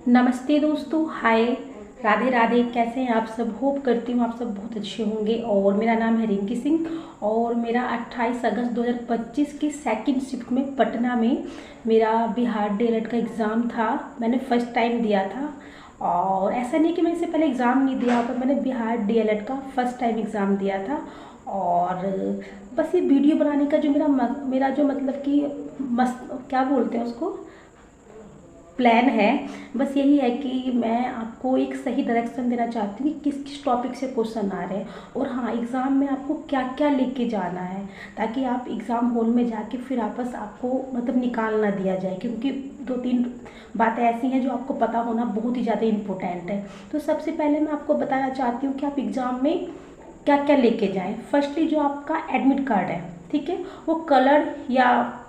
नमस्ते दोस्तों, हाय, राधे राधे। कैसे हैं आप सब? होप करती हूँ आप सब बहुत अच्छे होंगे। और मेरा नाम है रिंकी सिंह और मेरा 28 अगस्त 2025 की सेकंड शिफ्ट में पटना में मेरा बिहार डीएलएड का एग्ज़ाम था। मैंने फर्स्ट टाइम दिया था और ऐसा नहीं कि मैं इससे पहले एग्ज़ाम नहीं दिया, पर मैंने बिहार डीएलएड का फर्स्ट टाइम एग्ज़ाम दिया था। और बस ये वीडियो बनाने का जो मेरा जो मतलब कि मस्त क्या बोलते हैं उसको, प्लान है, बस यही है कि मैं आपको एक सही डायरेक्शन देना चाहती हूँ कि किस किस टॉपिक से क्वेश्चन आ रहे हैं और हाँ, एग्ज़ाम में आपको क्या क्या लेके जाना है, ताकि आप एग्ज़ाम हॉल में जाके फिर आपस आपको मतलब निकाल ना दिया जाए। क्योंकि 2-3 बातें ऐसी हैं जो आपको पता होना बहुत ही ज़्यादा इम्पोर्टेंट है। तो सबसे पहले मैं आपको बताना चाहती हूँ कि आप एग्ज़ाम में क्या क्या लेके जाएँ। फर्स्टली जो आपका एडमिट कार्ड है, ठीक है, वो कलर या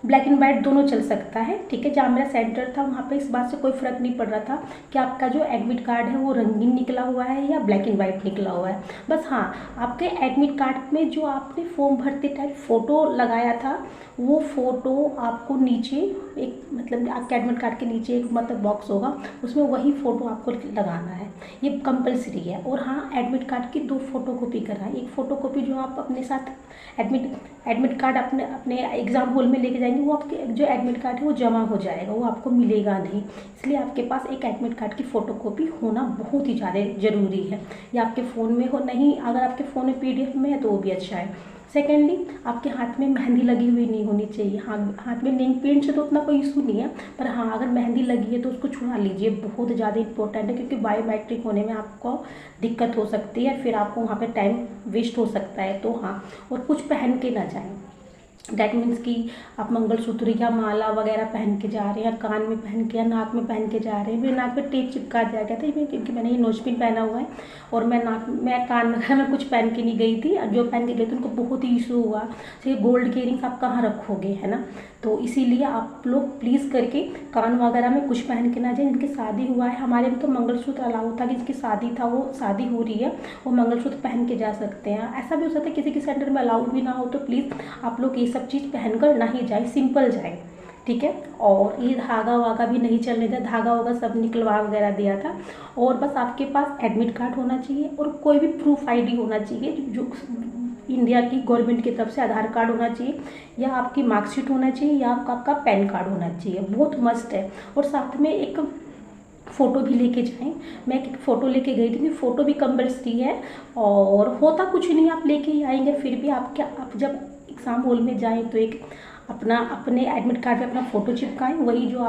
ब्लैक एंड वाइट दोनों चल सकता है, ठीक है। जहाँ मेरा सेंटर था वहाँ पे इस बात से कोई फ़र्क नहीं पड़ रहा था कि आपका जो एडमिट कार्ड है वो रंगीन निकला हुआ है या ब्लैक एंड वाइट निकला हुआ है। बस हाँ, आपके एडमिट कार्ड में जो आपने फॉर्म भरते टाइम फ़ोटो लगाया था, वो फ़ोटो आपको नीचे एक मतलब आपके एडमिट कार्ड के नीचे एक मतलब बॉक्स होगा, उसमें वही फ़ोटो आपको लगाना है। ये कंपलसरी है। और हाँ, एडमिट कार्ड की 2 फोटोकॉपी कराएं। एक फ़ोटोकॉपी जो आप अपने साथ एडमिट कार्ड अपने अपने एग्ज़ाम हॉल में लेके जाएंगे, वो आपके जो एडमिट कार्ड है वो जमा हो जाएगा, वो आपको मिलेगा नहीं। इसलिए आपके पास एक एडमिट कार्ड की फ़ोटोकॉपी होना बहुत ही ज़्यादा ज़रूरी है। या आपके फ़ोन में हो, नहीं अगर आपके फ़ोन में पीडीएफ में है तो वो भी अच्छा है। सेकेंडली, आपके हाथ में मेहंदी लगी हुई नहीं होनी चाहिए। हाँ, हाथ में नेल पेंट से तो उतना कोई इशू नहीं है, पर हाँ अगर मेहंदी लगी है तो उसको छुड़ा लीजिए, बहुत ज़्यादा इंपॉर्टेंट है। क्योंकि बायोमेट्रिक होने में आपको दिक्कत हो सकती है, फिर आपको वहाँ पे टाइम वेस्ट हो सकता है। तो हाँ, और कुछ पहन के ना जाएं। डैट मीन्स कि आप मंगलसूत्र या माला वगैरह पहन के जा रहे हैं, या कान में पहन के या नाक में पहन के जा रहे हैं। मेरे नाक पे टेप चिपका दिया गया था क्योंकि मैंने ये नोजपिन पहना हुआ है और मैं कान वगैरह में कुछ पहन के नहीं गई थी। जो पहन के गई थी उनको बहुत ही इशू हुआ, तो ये गोल्ड के इयरिंग्स आप कहाँ रखोगे, है ना। तो इसीलिए आप लोग प्लीज़ करके कान वगैरह में कुछ पहन के ना जाए। जिनकी शादी हुआ है, हमारे में तो मंगलसूत्र अलाउ था कि जिसकी शादी था, वो शादी हो रही है, वो मंगलसूत्र पहन के जा सकते हैं। ऐसा भी हो सकता है किसी के सेंटर में अलाउड भी ना हो, तो प्लीज़ आप लोग ये सब चीज़ पहनकर ना ही जाए, सिंपल जाए, ठीक है। और ये धागा वागा भी नहीं चलने दिया, धागा वागा सब निकलवा वगैरह दिया था। और बस आपके पास एडमिट कार्ड होना चाहिए और कोई भी प्रूफ आईडी होना चाहिए जो इंडिया की गवर्नमेंट की तरफ से। आधार कार्ड होना चाहिए या आपकी मार्कशीट होना चाहिए या आपका पैन कार्ड होना चाहिए, बहुत मस्ट है। और साथ में एक फ़ोटो भी लेके जाएं। मैं एक फ़ोटो लेके गई थी, फ़ोटो भी कंपल्सरी है। और होता कुछ नहीं, आप लेके ही आएंगे, फिर भी आप जब एग्ज़ाम हॉल में जाएं तो एक अपने एडमिट कार्ड पे अपना फ़ोटो चिपकाएं। वही जो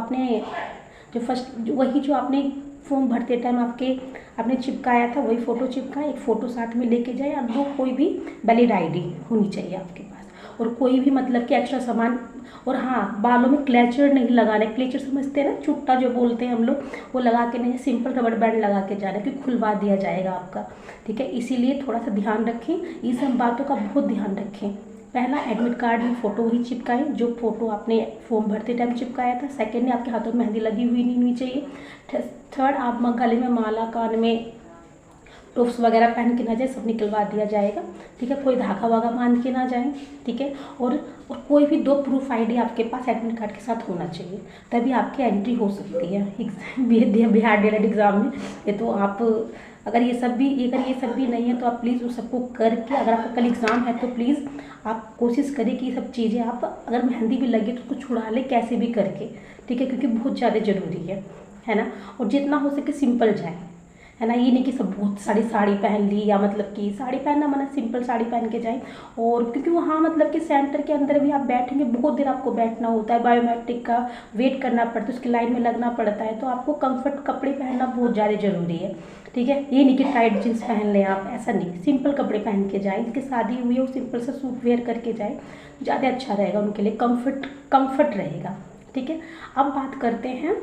आपने फॉर्म भरते टाइम आपने चिपकाया था, वही फ़ोटो चिपकाएं। एक फ़ोटो साथ में लेके जाएं। अब दो कोई भी वैलिड आईडी होनी चाहिए आपके पास, और कोई भी मतलब कि एक्स्ट्रा सामान। और हाँ, बालों में क्लेचर नहीं लगाना है। क्लेचर समझते हैं ना, चुट्टा जो बोलते हैं हम लोग, वो लगा के नहीं, सिंपल रबड़ बैंड लगा के जाना है, क्योंकि खुलवा दिया जाएगा आपका, ठीक है। इसीलिए थोड़ा सा ध्यान रखें, इन सब बातों का बहुत ध्यान रखें। पहला, एडमिट कार्ड में फ़ोटो ही चिपकाएं जो फ़ोटो आपने फॉर्म भरते टाइम चिपकाया था। सेकेंड, आपके हाथों में मेहंदी लगी हुई नहीं होनी चाहिए। थर्ड, आप गले में माला, कान में टॉप्स वगैरह पहन के ना जाए, सब निकलवा दिया जाएगा, ठीक है। कोई धागा वागा बांध के ना जाएं, ठीक है। और कोई भी 2 प्रूफ आईडी आपके पास एडमिट कार्ड के साथ होना चाहिए, तभी आपकी एंट्री हो सकती है बिहार डीएलएड एग्ज़ाम में। ये तो आप अगर ये सब भी नहीं है तो आप प्लीज़ उस सबको करके, अगर आपका कल एग्ज़ाम है तो प्लीज़ आप कोशिश करें कि ये सब चीज़ें आप, अगर मेहंदी भी लगे तो उसको छुड़ा लें कैसे भी करके, ठीक है, क्योंकि बहुत ज़्यादा ज़रूरी है ना। और जितना हो सके सिंपल जाए, है ना। ये नहीं कि सब बहुत साड़ी पहन ली, या मतलब कि साड़ी पहनना मना, सिंपल साड़ी पहन के जाएं। और क्योंकि वहाँ मतलब कि सेंटर के अंदर भी आप बैठेंगे, बहुत देर आपको बैठना होता है, बायोमेट्रिक का वेट करना पड़ता है, उसकी लाइन में लगना पड़ता है, तो आपको कंफर्ट कपड़े पहनना बहुत ज़्यादा ज़रूरी है, ठीक है। ये नहीं कि टाइट जीन्स पहन लें आप, ऐसा नहीं, सिंपल कपड़े पहन के जाएँ। जिनकी शादी हुई है वो सिंपल सा सूट वेयर करके जाए, ज़्यादा अच्छा रहेगा उनके लिए, कम्फर्ट रहेगा, ठीक है। अब बात करते हैं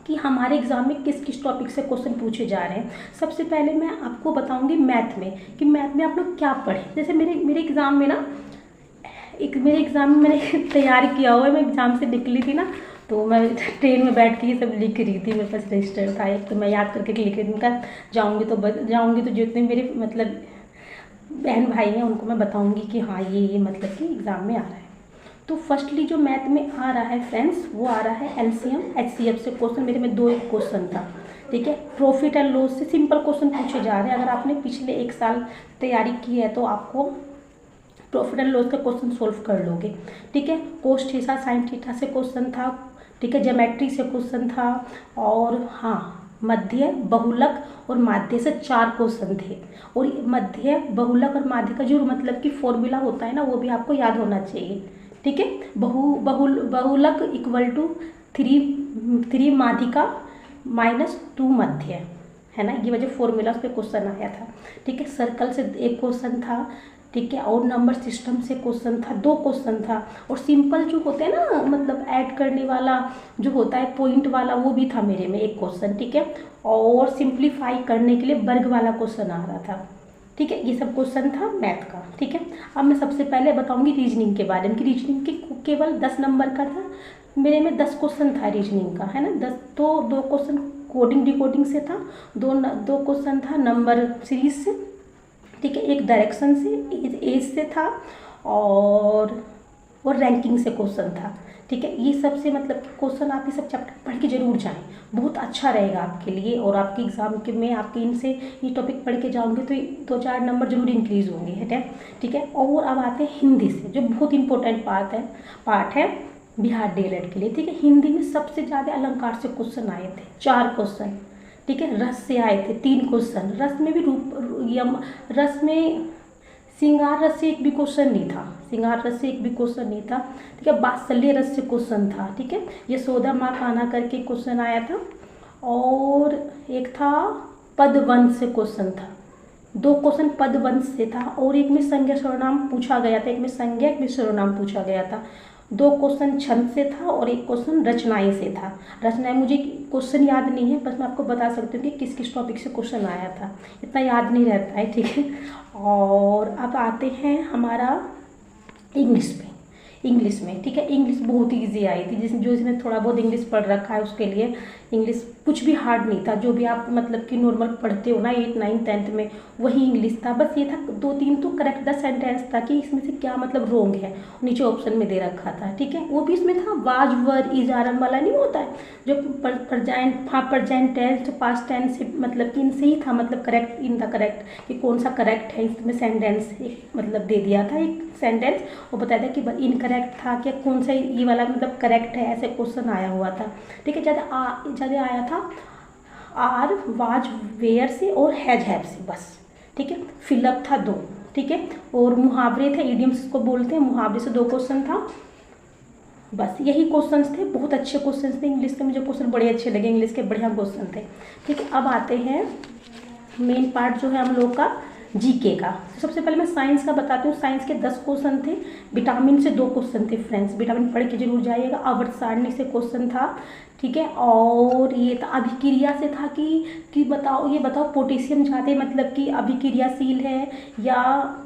कि हमारे एग्ज़ाम में किस किस टॉपिक से क्वेश्चन पूछे जा रहे हैं। सबसे पहले मैं आपको बताऊंगी मैथ में, कि मैथ में आप लोग क्या पढ़ें। जैसे मेरे एग्ज़ाम में ना, मेरे एग्ज़ाम में मैंने तैयारी किया हुआ है। मैं एग्ज़ाम से निकली थी ना, तो मैं ट्रेन में बैठ के ये सब लिख रही थी। मेरे पास रजिस्टर था एक, तो मैं याद करके लिख रही थी। उनका जाऊँगी तो जितने मेरे मतलब बहन भाई हैं उनको मैं बताऊँगी कि हाँ ये मतलब कि एग्ज़ाम में आ रहा है। तो फर्स्टली जो मैथ में आ रहा है फ्रेंड्स, वो आ रहा है एलसीएम एचसीएफ से क्वेश्चन। मेरे में 2 एक क्वेश्चन था, ठीक है। प्रॉफिट एंड लॉस से सिंपल क्वेश्चन पूछे जा रहे हैं। अगर आपने पिछले 1 साल तैयारी की है तो आपको प्रॉफिट एंड लॉस का क्वेश्चन सोल्व कर लोगे, ठीक है। कोस थीटा साइन थीटा से क्वेश्चन था, ठीक है। ज्योमेट्री से क्वेश्चन था, और हाँ मध्य बहुलक और माध्य से 4 क्वेश्चन थे। और मध्य बहुलक और माध्य का जो मतलब कि फॉर्मूला होता है ना, वो भी आपको याद होना चाहिए, ठीक है। बहुलक इक्वल टू 3 माध्यिका -2 मध्य, है ना। ये वजह फॉर्मूला पे क्वेश्चन आया था, ठीक है। सर्कल से एक क्वेश्चन था, ठीक है। और नंबर सिस्टम से क्वेश्चन था, 2 क्वेश्चन था। और सिंपल जो होते हैं ना, मतलब ऐड करने वाला जो होता है पॉइंट वाला, वो भी था मेरे में 1 क्वेश्चन, ठीक है। और सिंप्लीफाई करने के लिए वर्ग वाला क्वेश्चन आ रहा था, ठीक है। ये सब क्वेश्चन था मैथ का, ठीक है। अब मैं सबसे पहले बताऊंगी रीजनिंग के बारे में कि रीजनिंग के केवल 10 नंबर का था। मेरे में 10 क्वेश्चन था रीजनिंग का, है ना। 10 तो 2 क्वेश्चन कोडिंग डिकोडिंग से था, 2 क्वेश्चन था नंबर सीरीज से, ठीक है। एक डायरेक्शन से, एज से था, और रैंकिंग से क्वेश्चन था, ठीक है। ये सबसे मतलब कि क्वेश्चन आप ये सब चैप्टर पढ़ के जरूर जाएं, बहुत अच्छा रहेगा आपके लिए। और आपके एग्जाम के में आपके इनसे ये टॉपिक पढ़ के जाओगे तो 2-4 नंबर जरूर इंक्रीज होंगे, है ठीक है। और अब आते हैं हिंदी से, जो बहुत इंपॉर्टेंट पार्ट है बिहार डीएलएड के लिए, ठीक है। हिंदी में सबसे ज़्यादा अलंकार से क्वेश्चन आए थे, 4 क्वेश्चन, ठीक है। रस से आए थे 3 क्वेश्चन। रस में भी रस में श्रृंगार रस से एक भी क्वेश्चन नहीं था, श्रृंगार रस से एक भी क्वेश्चन नहीं था, ठीक है। वात्सल्य रस से क्वेश्चन था, ठीक है। यशोदा माँ कान्हा करके क्वेश्चन आया था। और एक था पदवंश से क्वेश्चन था, 2 क्वेश्चन पदवंश से था। और एक में संज्ञा सर्वनाम पूछा गया था, एक में संज्ञा एक में सर्वनाम पूछा गया था। 2 क्वेश्चन छंद से था और 1 क्वेश्चन रचनाएं से था। रचनाएं मुझे क्वेश्चन याद नहीं है, बस मैं आपको बता सकती हूँ कि किस किस टॉपिक से क्वेश्चन आया था, इतना याद नहीं रहता है, ठीक है। और अब आते हैं हमारा इंग्लिश पे। इंग्लिश में, ठीक है। इंग्लिश बहुत ईजी आई थी, जिसने थोड़ा बहुत इंग्लिश पढ़ रखा है उसके लिए इंग्लिश कुछ भी हार्ड नहीं था। जो भी आप मतलब कि नॉर्मल पढ़ते हो ना 8, 9, 10th में, वही इंग्लिश था। बस ये था 2-3 तो करेक्ट द सेंटेंस था कि इसमें से क्या मतलब रॉन्ग है, नीचे ऑप्शन में दे रखा था, ठीक है। वो भी इसमें था, वाज वर इज आर वाला नहीं होता है, जो प्रेजेंट टेंस पास्ट टेंस से मतलब कि इनसे ही था, मतलब करेक्ट इन द करेक्ट कि कौन सा करेक्ट है। इसमें सेंटेंस मतलब दे दिया था एक सेंटेंस, वो बताया था कि इनकरेक्ट था क्या, कौन सा ये वाला मतलब करेक्ट है, ऐसे क्वेश्चन आया हुआ था, ठीक है। ज़्यादा आया था आर वाज वेयर से और हैव से, बस, ठीक है। फिलअप था 2, ठीक है। और मुहावरे थे, इडियम्स को बोलते हैं, मुहावरे से 2 क्वेश्चन था, बस यही क्वेश्चंस थे। बहुत अच्छे क्वेश्चंस थे इंग्लिश के, मुझे क्वेश्चन बड़े अच्छे लगे, इंग्लिश के बढ़िया क्वेश्चन थे, ठीक है। अब आते हैं मेन पार्ट जो है हम लोग का जीके का। सबसे पहले मैं साइंस का बताती हूँ। साइंस के 10 क्वेश्चन थे, विटामिन से 2 क्वेश्चन थे फ्रेंड्स, विटामिन पढ़ के जरूर जाइएगा। आवर्त सारणी से क्वेश्चन था, ठीक है। और ये था अभिक्रिया से था कि बताओ, ये बताओ पोटेशियम ज़्यादा मतलब कि अभिक्रियाशील है या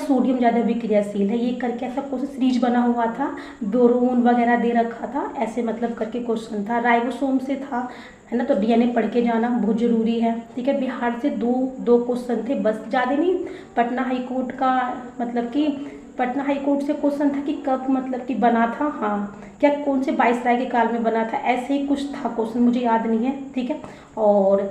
सोडियम ज़्यादा विक्रियाशील है, ये करके ऐसा क्वेश्चन सीरीज बना हुआ था। बोरोन वगैरह दे रखा था, ऐसे मतलब करके क्वेश्चन था। राइबोसोम से था, है ना। तो डीएनए पढ़ के जाना बहुत ज़रूरी है, ठीक है। बिहार से दो क्वेश्चन थे, बस ज़्यादा नहीं। पटना हाई कोर्ट का मतलब कि पटना हाई कोर्ट से क्वेश्चन था कि कब मतलब कि बना था, हाँ, क्या कौन से वाइसराय के काल में बना था, ऐसे ही कुछ था क्वेश्चन, मुझे याद नहीं है, ठीक है। और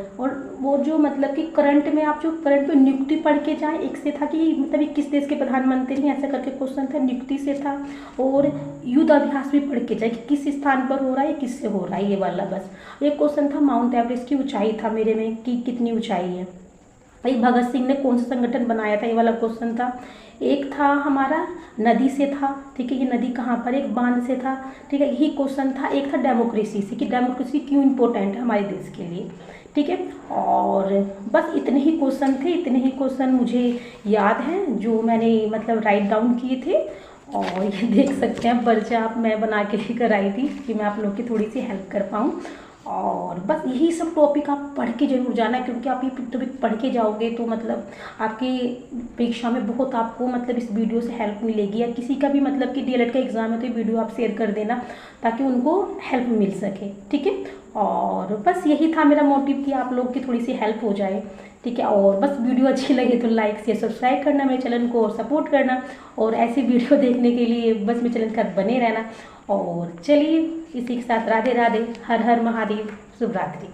वो जो मतलब कि करंट में आप जो करंट में नियुक्ति पढ़ के जाएं, एक से था कि मतलब कि किस देश के प्रधानमंत्री हैं, ऐसा करके क्वेश्चन था, नियुक्ति से था। और युद्ध अभ्यास भी पढ़ के जाए कि किस स्थान पर हो रहा है, किससे हो रहा है, ये वाला बस। एक क्वेश्चन था माउंट एवरेस्ट की ऊंचाई था मेरे में कि कितनी ऊंचाई है। एक भगत सिंह ने कौन सा संगठन बनाया था, ये वाला क्वेश्चन था। एक था हमारा नदी से था, ठीक है। ये नदी कहाँ पर, एक बांध से था, ठीक है, यही क्वेश्चन था। एक था डेमोक्रेसी से कि डेमोक्रेसी क्यों इम्पोर्टेंट है हमारे देश के लिए, ठीक है। और बस इतने ही क्वेश्चन थे, इतने ही क्वेश्चन मुझे याद हैं जो मैंने मतलब राइट डाउन किए थे। और ये देख सकते हैं पर्चा आप मैं बना के लेकर आई थी कि मैं आप लोग की थोड़ी सी हेल्प कर पाऊँ। और बस यही सब टॉपिक आप पढ़ के जरूर जाना, क्योंकि आप ये टॉपिक पढ़ के जाओगे तो मतलब आपकी परीक्षा में बहुत आपको मतलब इस वीडियो से हेल्प मिलेगी। या किसी का भी मतलब कि डीएलएड का एग्जाम है तो ये वीडियो आप शेयर कर देना ताकि उनको हेल्प मिल सके, ठीक है। और बस यही था मेरा मोटिव कि आप लोग की थोड़ी सी हेल्प हो जाए, ठीक है। और बस वीडियो अच्छी लगे तो लाइक शेयर सब्सक्राइब करना मेरे चैनल को और सपोर्ट करना, और ऐसी वीडियो देखने के लिए बस मेरे चैनल के साथ बने रहना। और चलिए इसी के साथ राधे राधे, हर हर महादेव, शुभ रात्रि।